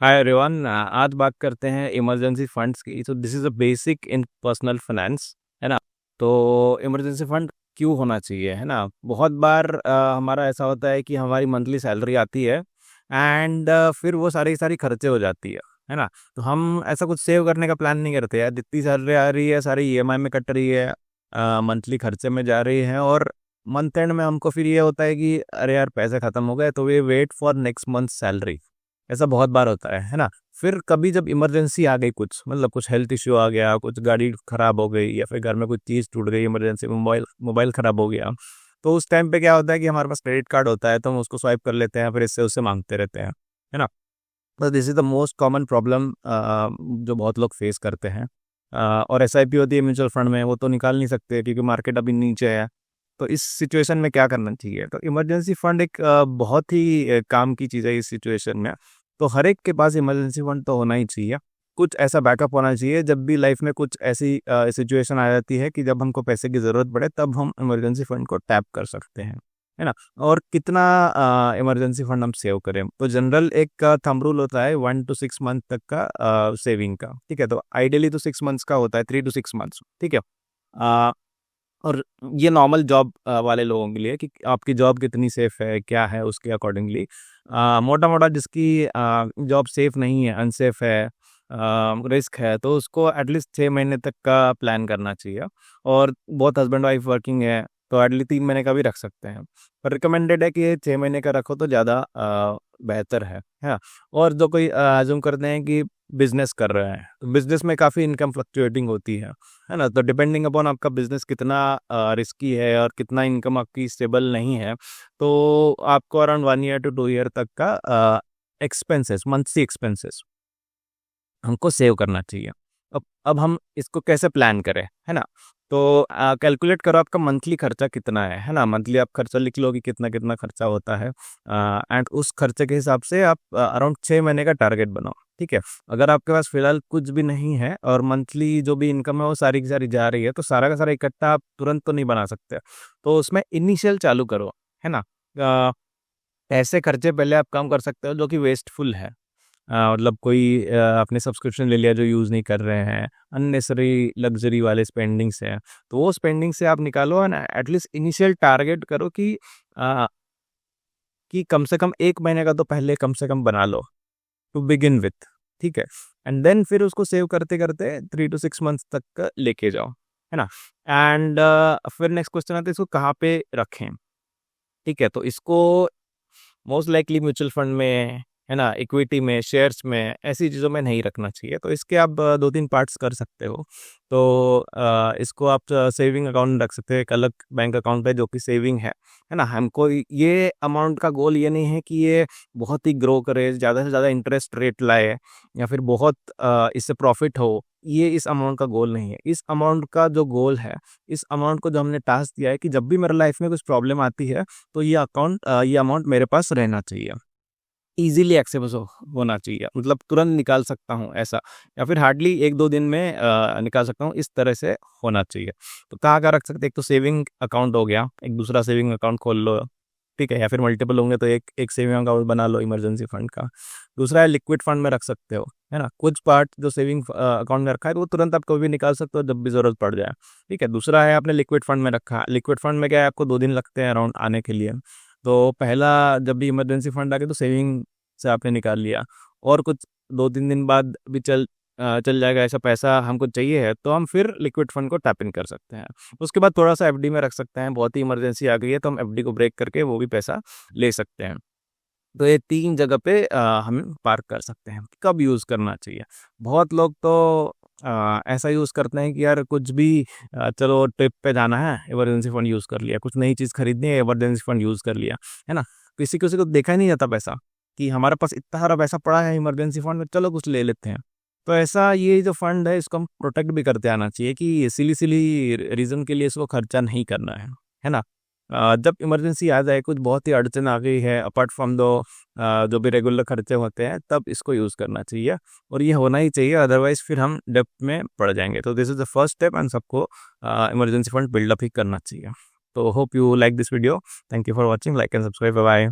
Hi everyone, आज बात करते हैं इमरजेंसी फंड्स की। तो this is a basic in personal finance, है ना। तो इमरजेंसी फंड क्यों होना चाहिए, है ना। बहुत बार हमारा ऐसा होता है कि हमारी मंथली सैलरी आती है एंड फिर वो सारी सारी खर्चे हो जाती है ना। तो हम ऐसा कुछ सेव करने का प्लान नहीं करते यार। जितनी सैलरी आ रही है सारी ईएमआई में कट रही है, मंथली खर्चे में जा रही है, और मंथ एंड में हमको फिर ये होता है कि अरे यार पैसे खत्म हो गए, तो वे wait for next month salary. ऐसा बहुत बार होता है ना। फिर कभी जब इमरजेंसी आ गई, कुछ मतलब कुछ हेल्थ इश्यू आ गया, कुछ गाड़ी खराब हो गई, या फिर घर में कुछ चीज़ टूट गई, इमरजेंसी में मोबाइल मोबाइल खराब हो गया, तो उस टाइम पे क्या होता है कि हमारे पास क्रेडिट कार्ड होता है, तो हम उसको स्वाइप कर लेते हैं, फिर इससे उससे मांगते रहते हैं, है ना। तो this is the most common problem जो बहुत लोग फेस करते हैं। और एसआईपी होती है म्यूचुअल फंड में, वो तो निकाल नहीं सकते क्योंकि मार्केट अभी नीचे है। तो इस सिचुएशन में क्या करना चाहिए? तो इमरजेंसी फंड एक बहुत ही काम की चीज़ है इस सिचुएशन में। तो हर एक के पास इमरजेंसी फंड तो होना ही चाहिए। कुछ ऐसा बैकअप होना चाहिए, जब भी लाइफ में कुछ ऐसी सिचुएशन आ जाती है कि जब हमको पैसे की ज़रूरत पड़े, तब हम इमरजेंसी फंड को टैप कर सकते हैं, है ना। और कितना इमरजेंसी फंड हम सेव करें? तो जनरल एक थंब रूल होता है 1 to 6 मंथ तक का सेविंग का, ठीक है। तो आइडियली तो 6 मंथ्स का होता है, 3 to 6 मंथ्स, ठीक है। अ, और ये नॉर्मल जॉब वाले लोगों के लिए कि आपकी जॉब कितनी सेफ है, क्या है, उसके अकॉर्डिंगली मोटा मोटा जिसकी जॉब सेफ नहीं है, अनसेफ है, रिस्क है, तो उसको एटलीस्ट 6 महीने तक का प्लान करना चाहिए। और बहुत हस्बैंड वाइफ वर्किंग है तो एटलीस्ट 3 महीने का भी रख सकते हैं। पर रिकमेंडेड है कि ये 6 महीने का रखो तो ज़्यादा बेहतर है। और जो कोई अज्यूम करते हैं कि बिजनेस कर रहे हैं, तो बिजनेस में काफ़ी इनकम फ्लक्चुएटिंग होती है ना। तो डिपेंडिंग अपॉन आपका बिजनेस कितना रिस्की है और कितना इनकम आपकी स्टेबल नहीं है, तो आपको अराउंड 1 year to 2 year तक का एक्सपेंसेस, मंथली एक्सपेंसेस हमको सेव करना चाहिए। अब हम इसको कैसे प्लान करें, है ना। तो कैलकुलेट करो आपका मंथली खर्चा कितना है ना। मंथली आप खर्चा लिख लो कि कितना कितना खर्चा होता है, एंड उस खर्चे के हिसाब से आप अराउंड 6 महीने का टारगेट बनाओ, ठीक है। अगर आपके पास फिलहाल कुछ भी नहीं है और मंथली जो भी इनकम है वो सारी की सारी जा रही है, तो सारा का सारा इकट्ठा आप तुरंत तो नहीं बना सकते। तो उसमें इनिशियल चालू करो, है ना। अ, ऐसे खर्चे पहले आप कम कर सकते हो जो कि वेस्टफुल है। मतलब कोई आपने सब्सक्रिप्शन ले लिया जो यूज़ नहीं कर रहे हैं, अननेसेसरी लग्जरी वाले स्पेंडिंग्स हैं, तो वो स्पेंडिंग से आप निकालो एंड एटलीस्ट इनिशियल टारगेट करो अ, कि कम से कम 1 महीने का तो पहले कम से कम बना लो, टू बिगिन विथ, ठीक है। एंड देन फिर उसको सेव करते करते 3 to 6 मंथ्स तक का लेके जाओ, है ना। एंड फिर नेक्स्ट क्वेश्चन आता है, इसको कहाँ पे रखें? ठीक है, तो इसको मोस्ट लाइकली म्यूचुअल फंड में, है ना, इक्विटी में, शेयर्स में, ऐसी चीज़ों में नहीं रखना चाहिए। तो इसके आप 2-3 पार्ट्स कर सकते हो। तो इसको आप सेविंग अकाउंट रख सकते हो, एक अलग बैंक अकाउंट है जो कि सेविंग है ना। हमको ये अमाउंट का गोल ये नहीं है कि ये बहुत ही ग्रो करे, ज़्यादा से ज़्यादा इंटरेस्ट रेट लाए, या फिर बहुत इससे प्रॉफिट हो। ये इस अमाउंट का गोल नहीं है। इस अमाउंट का जो गोल है, इस अमाउंट को जो हमने टास्क दिया है कि जब भी मेरे लाइफ में कुछ प्रॉब्लम आती है, तो ये अमाउंट मेरे पास रहना चाहिए, ईज़िली एक्सेसिबल होना चाहिए, मतलब तुरंत निकाल सकता हूँ ऐसा, या फिर हार्डली 1-2 दिन में निकाल सकता हूँ, इस तरह से होना चाहिए। तो कहाँ-कहाँ रख सकते हैं? एक तो सेविंग अकाउंट हो गया, एक दूसरा सेविंग अकाउंट खोल लो, ठीक है, या फिर मल्टीपल होंगे तो एक एक सेविंग अकाउंट बना लो इमरजेंसी फंड का। दूसरा है लिक्विड फंड में रख सकते हो, है ना। कुछ पार्ट जो सेविंग अकाउंट में रखा है वो तुरंत आप कभी भी निकाल सकते हो जब भी ज़रूरत पड़ जाए, ठीक है। दूसरा है आपने लिक्विड फंड में रखा, लिक्विड फंड में क्या है, आपको 2 दिन लगते हैं अराउंड आने के लिए। तो पहला, जब भी इमरजेंसी फंड आ गया तो सेविंग से आपने निकाल लिया, और कुछ 2-3 दिन बाद भी चल जाएगा, ऐसा पैसा हमको चाहिए है, तो हम फिर लिक्विड फंड को टैप इन कर सकते हैं। उसके बाद थोड़ा-सा एफडी में रख सकते हैं, बहुत ही इमरजेंसी आ गई है तो हम एफडी को ब्रेक करके वो भी पैसा ले सकते हैं। तो ये 3 जगह पे हम पार्क कर सकते हैं। कब यूज़ करना चाहिए? बहुत लोग तो ऐसा यूज़ करते हैं कि यार कुछ भी, चलो ट्रिप पे जाना है, इमरजेंसी फंड यूज़ कर लिया, कुछ नई चीज़ खरीदनी है, इमरजेंसी फंड यूज़ कर लिया, है ना? किसी-किसी को देखा ही नहीं जाता पैसा, कि हमारे पास इतना सारा पैसा पड़ा है इमरजेंसी फंड में, चलो कुछ ले लेते हैं। तो ऐसा ये जो फंड है इसको हम प्रोटेक्ट भी करते आना चाहिए कि सिली-सिली रीज़न के लिए इसको खर्चा नहीं करना है ना? जब इमरजेंसी आ जाए, कुछ बहुत ही अड़चन आ गई है, अपार्ट फ्रॉम दो जो भी रेगुलर खर्चे होते हैं, तब इसको यूज़ करना चाहिए, और ये होना ही चाहिए, अदरवाइज़ फिर हम डेब्ट में पड़ जाएँगे। तो this is the first step, and सबको इमरजेंसी फंड बिल्डअप ही करना चाहिए। तो hope you like this video. Thank you for watching, like and subscribe, bye bye.